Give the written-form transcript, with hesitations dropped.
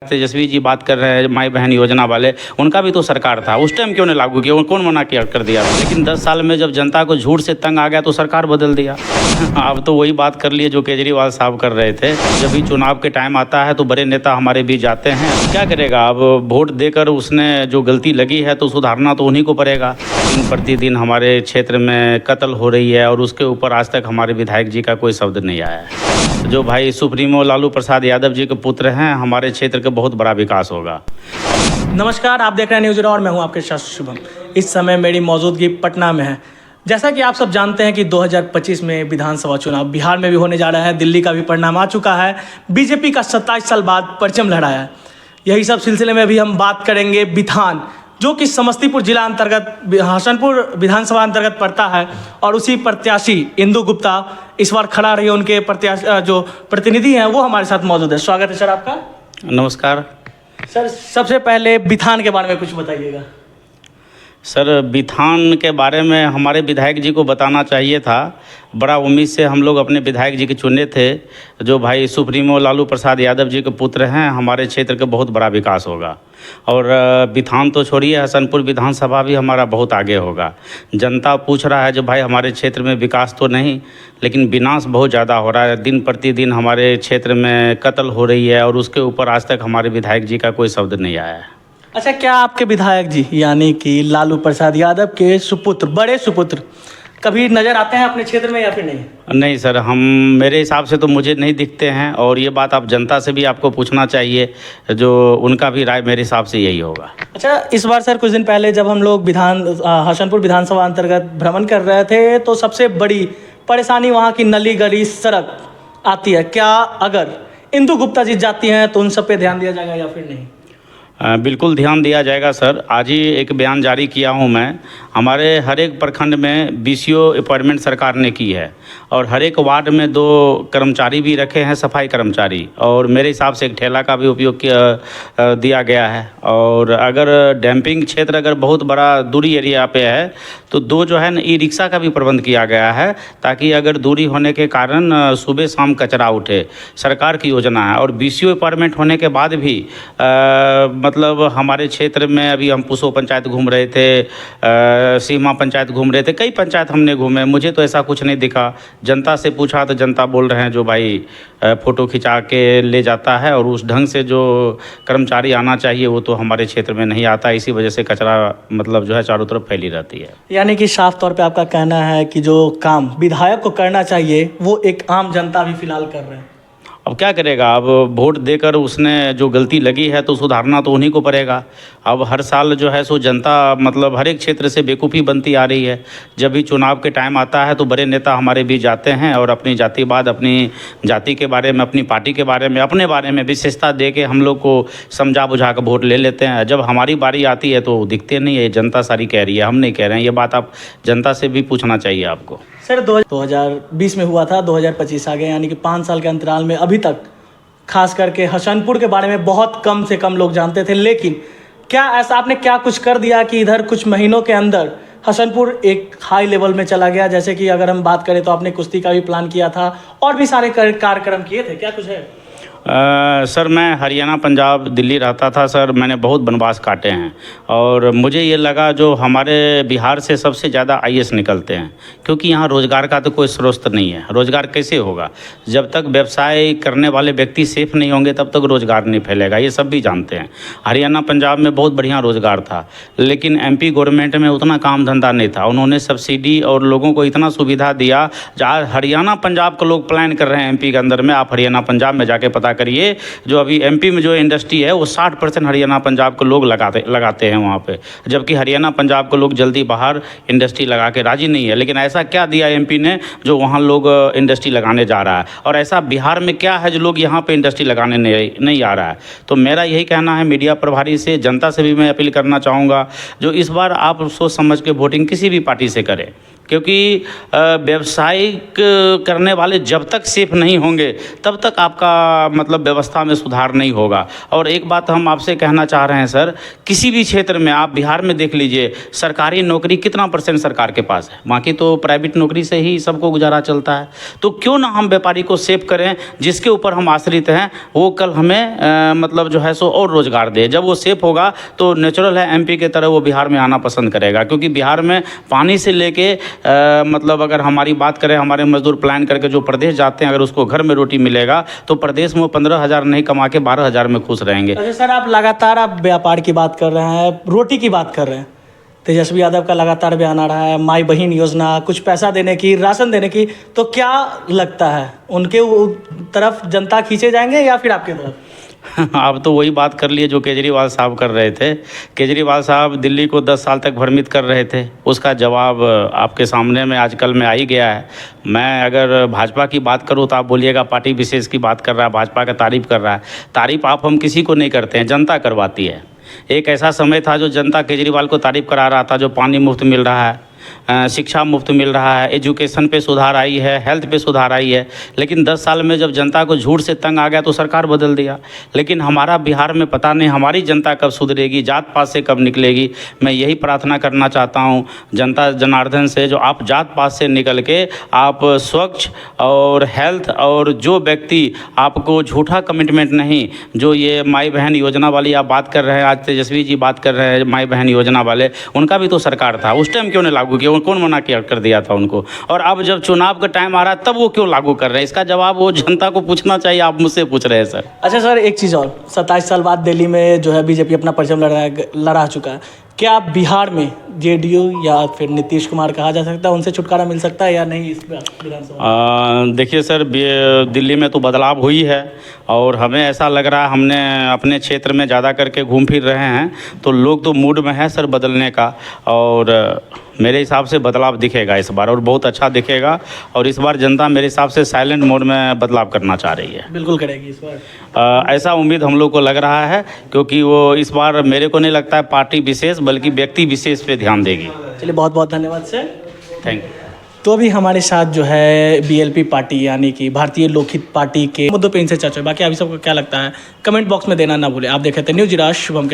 तेजस्वी जी बात कर रहे हैं माई बहन योजना वाले, उनका भी तो सरकार था, उस टाइम क्यों नहीं लागू किया, कौन मना किया कर दिया। लेकिन 10 साल में जब जनता को झूठ से तंग आ गया तो सरकार बदल दिया। अब तो वही बात कर लिए जो केजरीवाल साहब कर रहे थे। जब भी चुनाव के टाइम आता है तो बड़े नेता हमारे बीच जाते हैं, क्या करेगा। अब वोट देकर उसने जो गलती लगी है तो सुधारना तो उन्हीं को पड़ेगा। दिन प्रतिदिन हमारे क्षेत्र में कत्ल हो रही है और उसके ऊपर आज तक हमारे विधायक जी का कोई शब्द नहीं आया है। जो भाई सुप्रीमो लालू प्रसाद यादव जी के पुत्र हैं, हमारे क्षेत्र का बहुत बड़ा विकास होगा। नमस्कार, आप देख रहे हैं न्यूज़ और मैं हूं आपके साथ शुभम। इस समय मेरी मौजूदगी पटना में है। जैसा कि आप सब जानते हैं कि 2025 में विधानसभा चुनाव बिहार में भी होने जा रहा है, दिल्ली का भी परिणाम आ चुका है। बीजेपी का 27 साल बाद परचम लहराया है। यही सब सिलसिले में अभी हम बात करेंगे बिथान, जो कि समस्तीपुर जिला अंतर्गत हसनपुर विधानसभा अंतर्गत पड़ता है, और उसी प्रत्याशी इंदु गुप्ता इस बार खड़ा रही है। उनके प्रत्याशी जो प्रतिनिधि हैं वो हमारे साथ मौजूद है। स्वागत है सर आपका। नमस्कार सर, सबसे पहले बिथान के बारे में कुछ बताइएगा। सर, बिथान के बारे में हमारे विधायक जी को बताना चाहिए था। बड़ा उम्मीद से हम लोग अपने विधायक जी के चुने थे। जो भाई सुप्रीमो लालू प्रसाद यादव जी के पुत्र हैं, हमारे क्षेत्र का बहुत बड़ा विकास होगा। और बिथान तो छोड़िए, हसनपुर विधानसभा भी हमारा बहुत आगे होगा। जनता पूछ रहा है जो भाई हमारे क्षेत्र में विकास तो नहीं, लेकिन विनाश बहुत ज़्यादा हो रहा है। दिन प्रतिदिन हमारे क्षेत्र में कत्ल हो रही है और उसके ऊपर आज तक हमारे विधायक जी का कोई शब्द नहीं आया है। अच्छा, क्या आपके विधायक जी यानी कि लालू प्रसाद यादव के सुपुत्र, बड़े सुपुत्र कभी नज़र आते हैं अपने क्षेत्र में या फिर नहीं? नहीं सर, मेरे हिसाब से तो मुझे नहीं दिखते हैं, और ये बात आप जनता से भी आपको पूछना चाहिए, जो उनका भी राय मेरे हिसाब से यही होगा। अच्छा, इस बार सर कुछ दिन पहले जब हम लोग हसनपुर विधानसभा अंतर्गत भ्रमण कर रहे थे तो सबसे बड़ी परेशानी वहाँ की नली गली सड़क आती है। क्या अगर इंदु गुप्ता जी जाती हैं तो उन सब पे ध्यान दिया जाएगा या फिर नहीं? बिल्कुल ध्यान दिया जाएगा सर। आज ही एक बयान जारी किया हूं मैं। हमारे हर एक प्रखंड में बीसीओ अपॉइंटमेंट सरकार ने की है, और हर एक वार्ड में 2 कर्मचारी भी रखे हैं, सफाई कर्मचारी, और मेरे हिसाब से एक ठेला का भी उपयोग दिया गया है। और अगर डैम्पिंग क्षेत्र अगर बहुत बड़ा दूरी एरिया पे है तो 2 जो है ना ई रिक्शा का भी प्रबंध किया गया है, ताकि अगर दूरी होने के कारण सुबह शाम कचरा उठे। सरकार की योजना है। और बीसीओ अपॉइंटमेंट होने के बाद भी मतलब हमारे क्षेत्र में अभी हम पुसो पंचायत घूम रहे थे, सीमा पंचायत घूम रहे थे, कई पंचायत हमने घूमे, मुझे तो ऐसा कुछ नहीं दिखा। जनता से पूछा तो जनता बोल रहे हैं जो भाई फ़ोटो खिंचा के ले जाता है, और उस ढंग से जो कर्मचारी आना चाहिए वो तो हमारे क्षेत्र में नहीं आता। इसी वजह से कचरा मतलब जो है चारों तरफ फैली रहती है। यानी कि साफ तौर पे आपका कहना है कि जो काम विधायक को करना चाहिए वो एक आम जनता भी फिलहाल कर रहे हैं। अब क्या करेगा। अब वोट देकर उसने जो गलती लगी है तो सुधारना तो उन्हीं को पड़ेगा। अब हर साल जो है सो जनता मतलब हर एक क्षेत्र से बेवकूफ़ी बनती आ रही है। जब भी चुनाव के टाइम आता है तो बड़े नेता हमारे बीच जाते हैं और अपनी जातिवाद, अपनी जाति के बारे में, अपनी पार्टी के बारे में, अपने बारे में विशेषता दे के हम लोग को समझा बुझा कर वोट ले लेते हैं। जब हमारी बारी आती है तो दिखते नहीं है। जनता सारी कह रही है, हम नहीं कह रहे हैं। ये बात आप जनता से भी पूछना चाहिए आपको। सर, 2020 में हुआ था, 2025 आ गया, यानी कि 5 साल के अंतराल में अभी तक खास करके हसनपुर के बारे में बहुत कम से कम लोग जानते थे। लेकिन क्या ऐसा आपने क्या कुछ कर दिया कि इधर कुछ महीनों के अंदर हसनपुर एक हाई लेवल में चला गया? जैसे कि अगर हम बात करें तो आपने कुश्ती का भी प्लान किया था और भी सारे कार्यक्रम किए थे, क्या कुछ है? सर, मैं हरियाणा, पंजाब, दिल्ली रहता था सर। मैंने बहुत वनवास काटे हैं, और मुझे ये लगा जो हमारे बिहार से सबसे ज़्यादा आईएएस निकलते हैं, क्योंकि यहाँ रोज़गार का तो कोई स्रोत नहीं है। रोज़गार कैसे होगा? जब तक व्यवसाय करने वाले व्यक्ति सेफ नहीं होंगे तब तक रोज़गार नहीं फैलेगा। ये सब भी जानते हैं। हरियाणा, पंजाब में बहुत बढ़िया रोज़गार था, लेकिन एमपी गवर्नमेंट में उतना काम धंधा नहीं था। उन्होंने सब्सिडी और लोगों को इतना सुविधा दिया। जहाँ हरियाणा, पंजाब के लोग प्लान कर रहे हैं एमपी के अंदर में, आप हरियाणा, पंजाब में जाके पता करिए। जो अभी एमपी में जो इंडस्ट्री है वो 60% हरियाणा, पंजाब के लोग लगाते हैं वहाँ पे, जबकि हरियाणा, पंजाब के लोग जल्दी बाहर इंडस्ट्री लगा के राजी नहीं है। लेकिन ऐसा क्या दिया एमपी ने जो वहाँ लोग इंडस्ट्री लगाने जा रहा है, और ऐसा बिहार में क्या है जो लोग यहाँ पे इंडस्ट्री लगाने नहीं आ रहा है? तो मेरा यही कहना है मीडिया प्रभारी से, जनता से भी मैं अपील करना चाहूँगा, जो इस बार आप सोच समझ के वोटिंग किसी भी पार्टी से करें। क्योंकि व्यवसायिक करने वाले जब तक सेफ नहीं होंगे तब तक आपका मतलब व्यवस्था में सुधार नहीं होगा। और एक बात हम आपसे कहना चाह रहे हैं सर, किसी भी क्षेत्र में आप बिहार में देख लीजिए, सरकारी नौकरी कितना % सरकार के पास है, बाकी तो प्राइवेट नौकरी से ही सबको गुजारा चलता है। तो क्यों ना हम व्यापारी को सेफ करें, जिसके ऊपर हम आश्रित हैं वो कल हमें मतलब जो है सो और रोज़गार दे। जब वो सेफ होगा तो नेचुरल है MP के तरह वो बिहार में आना पसंद करेगा, क्योंकि बिहार में पानी से लेके मतलब अगर हमारी बात करें, हमारे मजदूर प्लान करके जो प्रदेश जाते हैं, अगर उसको घर में रोटी मिलेगा तो प्रदेश में वो 15,000 नहीं कमा के 12,000 में खुश रहेंगे। अच्छा सर, आप लगातार आप व्यापार की बात कर रहे हैं, रोटी की बात कर रहे हैं। तेजस्वी यादव का लगातार बयान आ रहा है, माई बहन योजना, कुछ पैसा देने की, राशन देने की, तो क्या लगता है उनके तरफ जनता खींचे जाएंगे या फिर आपके तरफ? आप तो वही बात कर लिए जो केजरीवाल साहब कर रहे थे। केजरीवाल साहब दिल्ली को 10 साल तक भ्रमित कर रहे थे, उसका जवाब आपके सामने में आजकल में आ ही गया है। मैं अगर भाजपा की बात करूं तो आप बोलिएगा पार्टी विशेष की बात कर रहा है, भाजपा का तारीफ़ कर रहा है। तारीफ़ आप हम किसी को नहीं करते हैं, जनता करवाती है। एक ऐसा समय था जो जनता केजरीवाल को तारीफ़ करा रहा था, जो पानी मुफ्त मिल रहा है, शिक्षा मुफ्त मिल रहा है, एजुकेशन पे सुधार आई है, हेल्थ पे सुधार आई है। लेकिन 10 साल में जब जनता को झूठ से तंग आ गया तो सरकार बदल दिया। लेकिन हमारा बिहार में पता नहीं हमारी जनता कब सुधरेगी, जात पात से कब निकलेगी। मैं यही प्रार्थना करना चाहता हूँ जनता जनार्दन से, जो आप जात पात से निकल के आप स्वच्छ और हेल्थ, और जो व्यक्ति आपको झूठा कमिटमेंट नहीं, जो ये माई बहन योजना वाली आप बात कर रहे हैं, आज तेजस्वी जी बात कर रहे हैं माई बहन योजना वाले, उनका भी तो सरकार था, उस टाइम क्यों नहीं लागू किया? कौन मना किया कर दिया था उनको? और अब जब चुनाव का टाइम आ रहा है तब वो क्यों लागू कर रहे हैं? इसका जवाब वो जनता को पूछना चाहिए, आप मुझसे पूछ रहे हैं सर। अच्छा सर, एक चीज़ और, 27 साल बाद दिल्ली में जो है बीजेपी अपना परचम लड़ा चुका है। क्या बिहार में JDU या फिर नीतीश कुमार कहा जा सकता है, उनसे छुटकारा मिल सकता है या नहीं इस विधानसभा? देखिए सर, दिल्ली में तो बदलाव हुई है और हमें ऐसा लग रहा है, हमने अपने क्षेत्र में ज़्यादा करके घूम फिर रहे हैं तो लोग तो मूड में है सर बदलने का, और मेरे हिसाब से बदलाव दिखेगा इस बार, और बहुत अच्छा दिखेगा। और इस बार जनता मेरे हिसाब से साइलेंट मोड में बदलाव करना चाह रही है। बिल्कुल करेगी इस बार, ऐसा उम्मीद हम लोग को लग रहा है, क्योंकि वो इस बार मेरे को नहीं लगता है पार्टी विशेष बल्कि व्यक्ति विशेष पे ध्यान देगी। चलिए, बहुत बहुत धन्यवाद सर, थैंक यू। तो अभी हमारे साथ जो है BLP पार्टी यानी कि भारतीय लोकहित पार्टी के मुद्दों पे इनसे चर्चा। बाकी अभी सबको क्या लगता है कमेंट बॉक्स में देना ना भूले। आप देख रहे थे न्यूज़ राज शुभम के